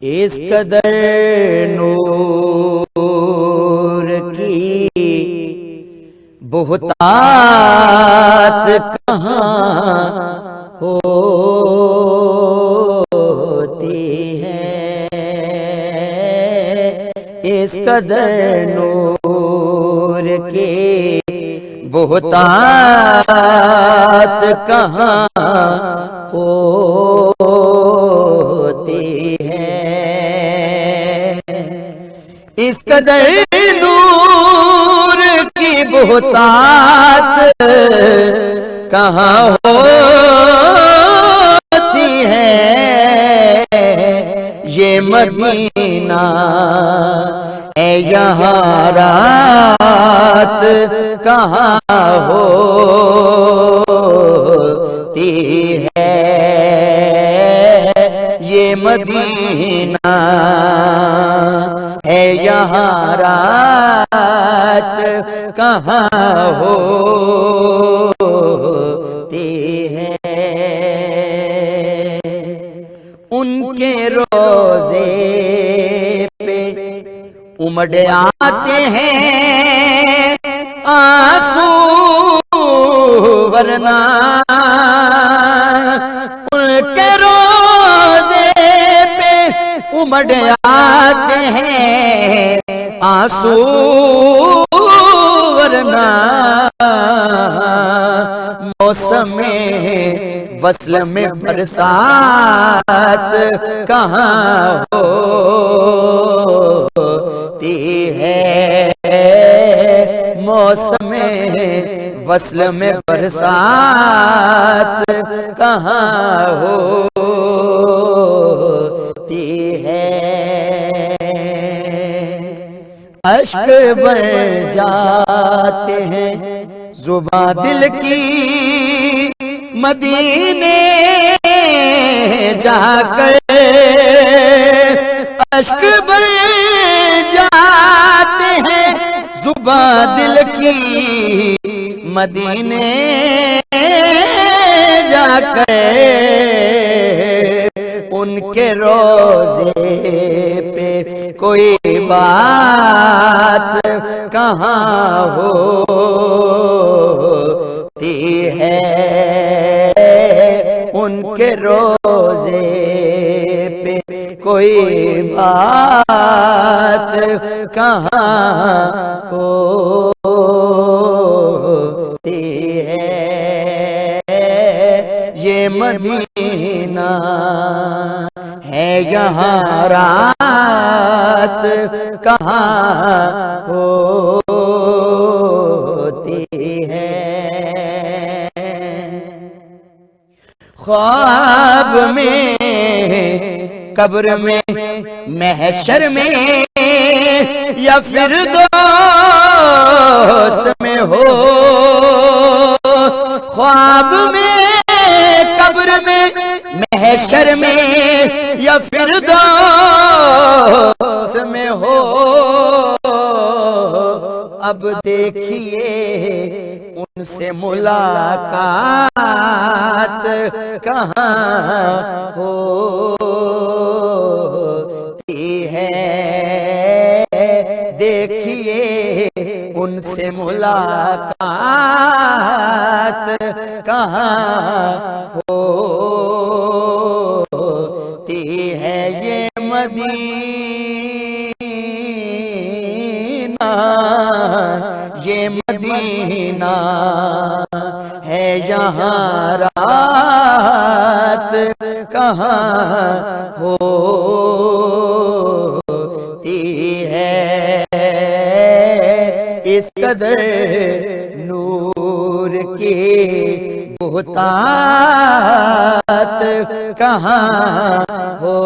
इस कदर नूर की बहुतात कहाँ होती है। इस कदर नूर की बहुतात कहाँ होती है। इस कदर नूर की बहुतात कहाँ होती है। ये मदीना है यहाँ रात कहाँ होती है। ये मदीना है यहाँ रात कहाँ होती है। उनके रोजे पे उमड़ आते हैं आंसू वरना उनके रोजे पे उमड़ आते हैं आंसू वरना मौसम वस्ल में बरसात कहाँ होती है। मौसम वस्ल में बरसात कहाँ होती है। अश्क बन जाते हैं जुबां दिल की मदीने जाकर। अश्क बन जाते हैं जुबां दिल की मदीने जाकर। उनके रोजे पे कोई बात कहाँ होती है। उनके रोजे पे कोई बात कहाँ होती है। ये मदीना है यहाँ रात कहाँ होती है। ख्वाब में कब्र में महशर में या फिर दोस में हो। ख्वाब में कब्र में महशर में या फिर दोस में हो। अब देखिए उनसे मुलाकात कहाँ होती है। देखिए उनसे मुलाकात कहाँ होती है। ये मदीना ये मदीना है यहाँ रात कहाँ होती है। इस कदर नूर की बहुतात कहाँ हो